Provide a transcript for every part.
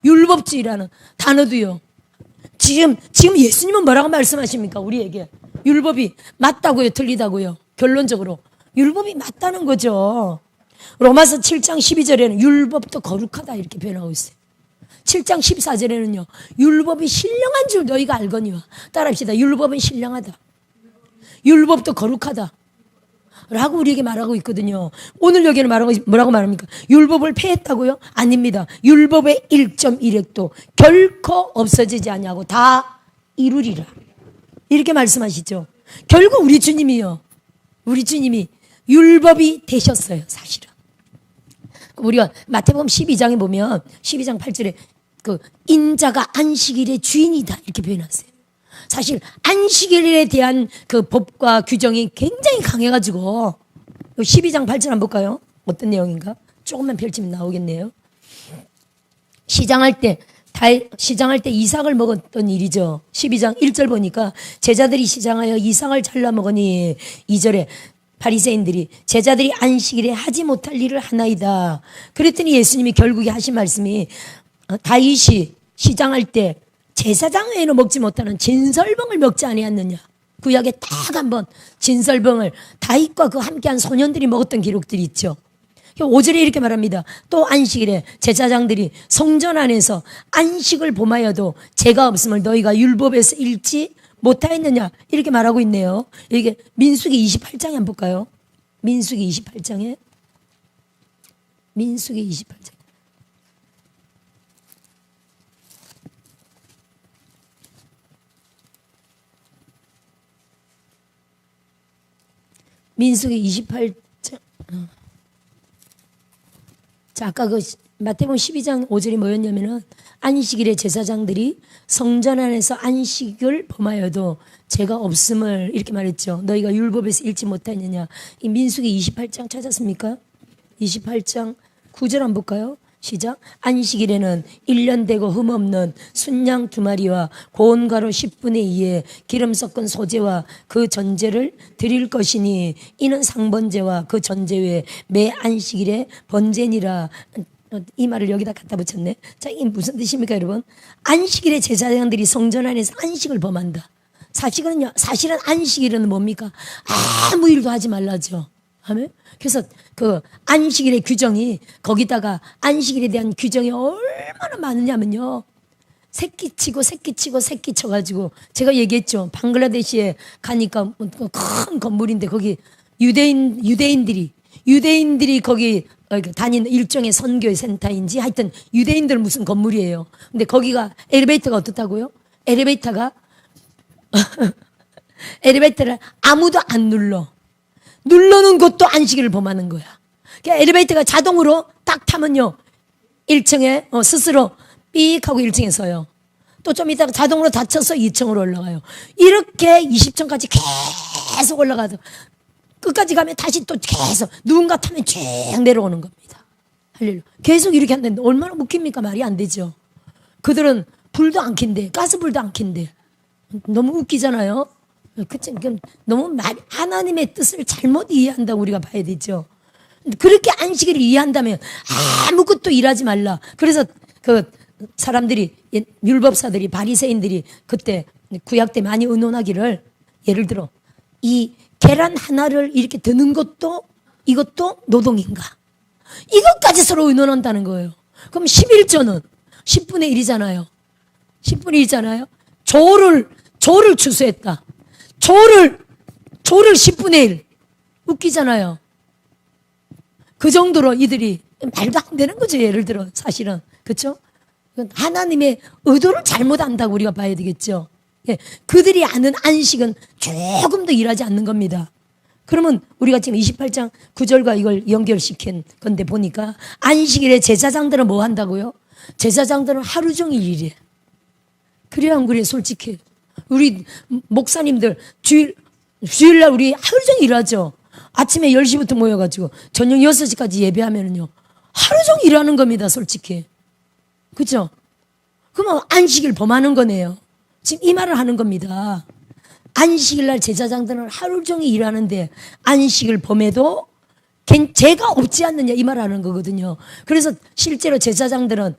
율법주의라는 단어도요. 지금 예수님은 뭐라고 말씀하십니까? 우리에게 율법이 맞다고요, 틀리다고요? 결론적으로 율법이 맞다는 거죠. 로마서 7장 12절에는 율법도 거룩하다 이렇게 표현하고 있어요. 7장 14절에는요. 율법이 신령한 줄 너희가 알거니와. 따라합시다. 율법은 신령하다. 율법도 거룩하다. 라고 우리에게 말하고 있거든요. 오늘 여기는 뭐라고 말합니까? 율법을 폐했다고요? 아닙니다. 율법의 1.1획도 결코 없어지지 않냐고 다 이루리라. 이렇게 말씀하시죠. 결국 우리 주님이 율법이 되셨어요. 사실은. 우리가 마태복음 12장에 보면 12장 8절에 그 인자가 안식일의 주인이다 이렇게 표현하세요. 사실 안식일에 대한 그 법과 규정이 굉장히 강해가지고 12장 8절 한번 볼까요? 어떤 내용인가? 조금만 펼치면 나오겠네요. 시장할 때 이삭을 먹었던 일이죠. 12장 1절 보니까 제자들이 시장하여 이삭을 잘라 먹으니 2절에 바리새인들이 제자들이 안식일에 하지 못할 일을 하나이다. 그랬더니 예수님이 결국에 하신 말씀이 다윗이 시장할 때 제사장 외에는 먹지 못하는 진설병을 먹지 아니했느냐. 구약에 딱 한번 진설병을 다윗과 그 함께한 소년들이 먹었던 기록들이 있죠. 5절에 이렇게 말합니다. 또 안식일에 제사장들이 성전 안에서 안식을 범하여도 죄가 없음을 너희가 율법에서 읽지 못하였느냐 이렇게 말하고 있네요. 이게 민수기 28장에 한번 볼까요? 민수기 28장에 민수기 28장 민수기 28장 자 아까 그 마태복음 12장 5절이 뭐였냐면은 안식일에 제사장들이 성전 안에서 안식을 범하여도 죄가 없음을 이렇게 말했죠. 너희가 율법에서 읽지 못하느냐. 이 민수기 28장 찾았습니까? 28장 9절 한번 볼까요? 시작. 안식일에는 1년 되고 흠없는 순양 2마리와 고운 가루 10분의 2에 기름 섞은 소재와 그 전제를 드릴 것이니 이는 상번제와 그 전제 외에 매 안식일에 번제니라. 이 말을 여기다 갖다 붙였네. 자, 이게 무슨 뜻입니까, 여러분? 안식일에 제사장들이 성전 안에서 안식을 범한다. 사실은 안식일은 뭡니까? 아무 일도 하지 말라죠. 아멘. 그래서 그 안식일의 규정이 거기다가 안식일에 대한 규정이 얼마나 많으냐면요. 새끼 쳐가지고 제가 얘기했죠. 방글라데시에 가니까 큰 건물인데 거기 유대인들이 거기 다니는 일종의 선교의 센터인지 하여튼 유대인들 무슨 건물이에요. 근데 거기가 엘리베이터가 어떻다고요? 엘리베이터를 아무도 안 눌러놓은 것도 안식일을 범하는 거야. 그러니까 엘리베이터가 자동으로 딱 타면요. 1층에 스스로 삑 하고 1층에 서요. 또 좀 이따가 자동으로 닫혀서 2층으로 올라가요. 이렇게 20층까지 계속 올라가서 끝까지 가면 다시 또 계속 누군가 타면 쭉 내려오는 겁니다. 할렐루야. 계속 이렇게 한다는데 얼마나 웃깁니까? 말이 안 되죠. 그들은 불도 안 킨대. 가스불도 안 킨대. 너무 웃기잖아요. 그치? 너무 하나님의 뜻을 잘못 이해한다고 우리가 봐야 되죠. 그렇게 안식일을 이해한다면 아무것도 일하지 말라. 그래서 그 사람들이 율법사들이 바리새인들이 그때 구약 때 많이 의논하기를 예를 들어 이 계란 하나를 이렇게 드는 것도 이것도 노동인가? 이것까지 서로 의논한다는 거예요. 그럼 11조는 10분의 1이잖아요. 10분의 1이잖아요. 조를 추수했다. 조를 10분의 1. 웃기잖아요. 그 정도로 이들이 말도 안 되는 거죠. 예를 들어 사실은. 그렇죠? 하나님의 의도를 잘못 안다고 우리가 봐야 되겠죠. 예, 그들이 아는 안식은 조금 더 일하지 않는 겁니다. 그러면 우리가 지금 28장 9절과 이걸 연결시킨 건데 보니까 안식일에 제사장들은 뭐 한다고요? 제사장들은 하루 종일 일해. 그래야 안 그래 솔직히. 우리 목사님들 주일날 우리 하루 종일 일하죠. 아침에 10시부터 모여가지고 저녁 6시까지 예배하면은요. 하루 종일 일하는 겁니다 솔직히. 그죠? 그러면 안식일 범하는 거네요. 지금 이 말을 하는 겁니다. 안식일 날 제사장들은 하루 종일 일하는데 안식을 범해도 죄가 없지 않느냐 이 말을 하는 거거든요. 그래서 실제로 제사장들은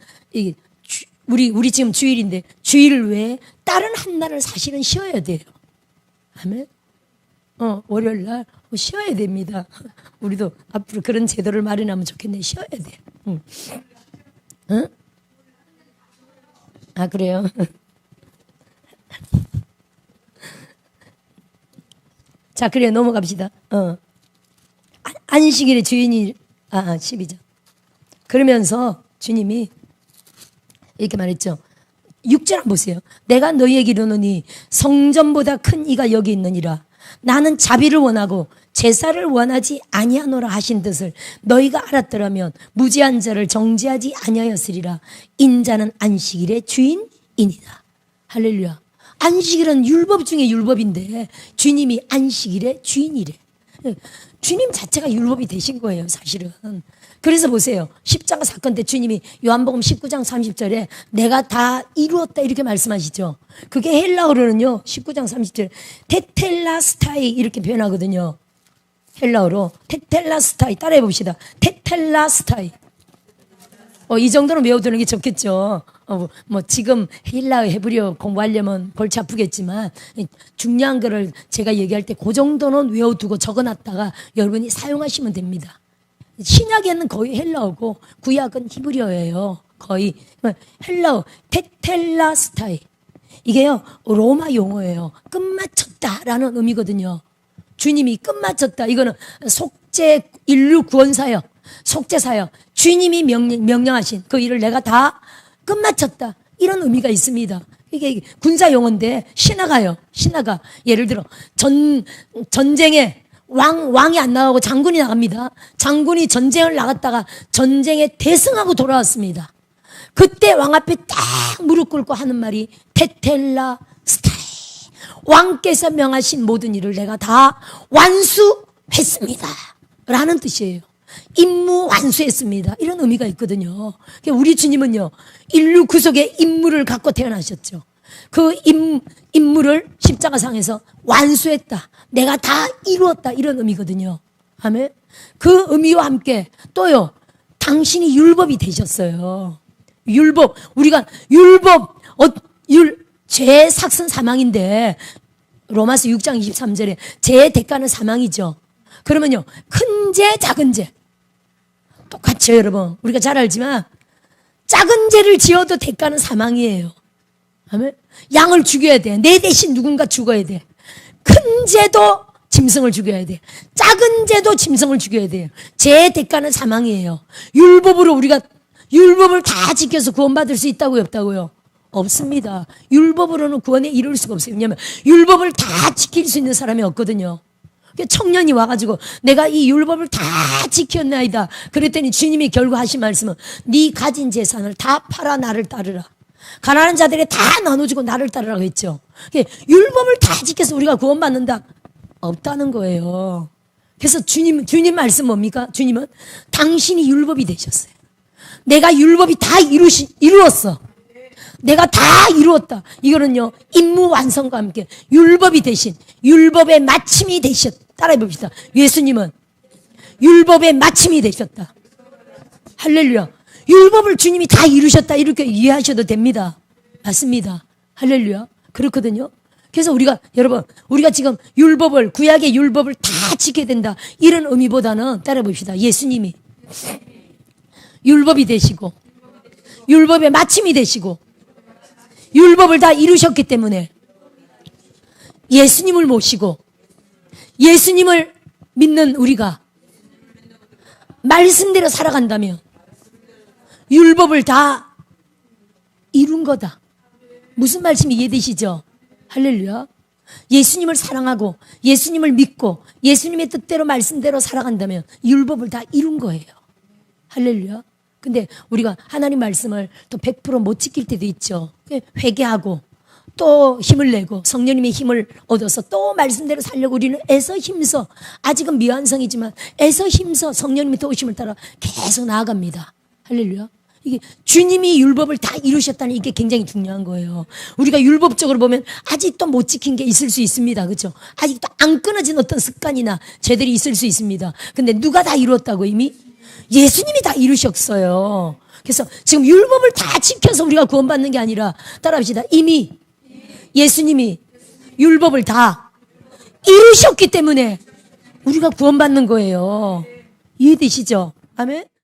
우리 지금 주일인데 주일 외에 다른 한 날을 사실은 쉬어야 돼요. 아멘. 월요일 날 쉬어야 됩니다. 우리도 앞으로 그런 제도를 마련하면 좋겠네. 쉬어야 돼요. 응? 아, 그래요? 자, 그래 넘어갑시다. 안식일의 주인이 12절. 그러면서 주님이 이렇게 말했죠. 6절 한번 보세요. 내가 너희에게 이르노니 성전보다 큰 이가 여기 있느니라. 나는 자비를 원하고 제사를 원하지 아니하노라 하신 뜻을 너희가 알았더라면 무지한 자를 정죄하지 아니하였으리라. 인자는 안식일의 주인이니라. 할렐루야. 안식일은 율법 중에 율법인데 주님이 안식일의 주인이래. 주님 자체가 율법이 되신 거예요, 사실은. 그래서 보세요. 십자가 사건 때 주님이 요한복음 19장 30절에 내가 다 이루었다 이렇게 말씀하시죠. 그게 헬라어로는요. 19장 30절에 테텔라스타이 이렇게 표현하거든요. 헬라어로 테텔라스타이 따라해 봅시다. 테텔라스타이. 이 정도는 외워두는 게 좋겠죠. 지금 헬라어 헤브리어 공부하려면 골치 아프겠지만 중요한 거를 제가 얘기할 때 그 정도는 외워두고 적어놨다가 여러분이 사용하시면 됩니다. 신약에는 거의 헬라어고 구약은 히브리어예요. 거의 헬라어 테텔라스타이. 이게요 로마 용어예요. 끝마쳤다라는 의미거든요. 주님이 끝마쳤다. 이거는 속죄 인류 구원 사역, 속죄 사역. 주님이 명령하신 그 일을 내가 다 끝마쳤다. 이런 의미가 있습니다. 이게 군사 용어인데 신하가요. 신하가 예를 들어 전쟁에 왕이 안 나가고 장군이 나갑니다. 장군이 전쟁을 나갔다가 전쟁에 대승하고 돌아왔습니다. 그때 왕 앞에 딱 무릎 꿇고 하는 말이 테텔라 스타이. 왕께서 명하신 모든 일을 내가 다 완수했습니다. 라는 뜻이에요. 임무 완수했습니다. 이런 의미가 있거든요. 우리 주님은요, 인류 구속의 임무를 갖고 태어나셨죠. 그 임무를 십자가상에서 완수했다. 내가 다 이루었다. 이런 의미거든요. 아멘. 그 의미와 함께 또요, 당신이 율법이 되셨어요. 율법. 우리가 죄의 삭은 사망인데, 로마서 6장 23절에 죄의 대가는 사망이죠. 그러면요, 큰 죄, 작은 죄. 똑같죠, 여러분. 우리가 잘 알지만, 작은 죄를 지어도 대가는 사망이에요. 아멘. 양을 죽여야 돼. 내 대신 누군가 죽어야 돼. 큰 죄도 짐승을 죽여야 돼. 작은 죄도 짐승을 죽여야 돼요. 죄의 대가는 사망이에요. 율법으로 우리가 율법을 다 지켜서 구원받을 수 있다고요, 없다고요? 없습니다. 율법으로는 구원에 이룰 수가 없어요. 왜냐하면 율법을 다 지킬 수 있는 사람이 없거든요. 청년이 와가지고 내가 이 율법을 다 지켰나이다. 그랬더니 주님이 결국 하신 말씀은 네 가진 재산을 다 팔아 나를 따르라. 가난한 자들에 다 나눠주고 나를 따르라고 했죠. 율법을 다 지켜서 우리가 구원받는다? 없다는 거예요. 그래서 주님 말씀 뭡니까? 주님은 당신이 율법이 되셨어요. 내가 율법이 다 이루었어. 내가 다 이루었다. 이거는요, 임무 완성과 함께 율법이 되신, 율법의 마침이 되셨다. 따라해 봅시다. 예수님은 율법의 마침이 되셨다. 할렐루야. 율법을 주님이 다 이루셨다. 이렇게 이해하셔도 됩니다. 맞습니다. 할렐루야. 그렇거든요. 그래서 여러분, 우리가 지금 구약의 율법을 다 지켜야 된다. 이런 의미보다는 따라해 봅시다. 예수님이 율법이 되시고, 율법의 마침이 되시고, 율법을 다 이루셨기 때문에 예수님을 모시고 예수님을 믿는 우리가 말씀대로 살아간다면 율법을 다 이룬 거다. 무슨 말씀이 이해되시죠? 할렐루야. 예수님을 사랑하고 예수님을 믿고 예수님의 뜻대로 말씀대로 살아간다면 율법을 다 이룬 거예요. 할렐루야. 근데 우리가 하나님 말씀을 또 100% 못 지킬 때도 있죠. 회개하고 또 힘을 내고 성령님의 힘을 얻어서 또 말씀대로 살려고 우리는 애써 힘써, 아직은 미완성이지만 애써 힘써 성령님의 도우심을 따라 계속 나아갑니다. 할렐루야. 이게 주님이 율법을 다 이루셨다는 이게 굉장히 중요한 거예요. 우리가 율법적으로 보면 아직도 못 지킨 게 있을 수 있습니다. 그렇죠? 아직도 안 끊어진 어떤 습관이나 죄들이 있을 수 있습니다. 근데 누가 다 이루었다고? 이미 예수님이 다 이루셨어요. 그래서 지금 율법을 다 지켜서 우리가 구원받는 게 아니라 따라합시다. 이미 예수님이 율법을 다 이루셨기 때문에 우리가 구원받는 거예요. 이해되시죠? 아멘.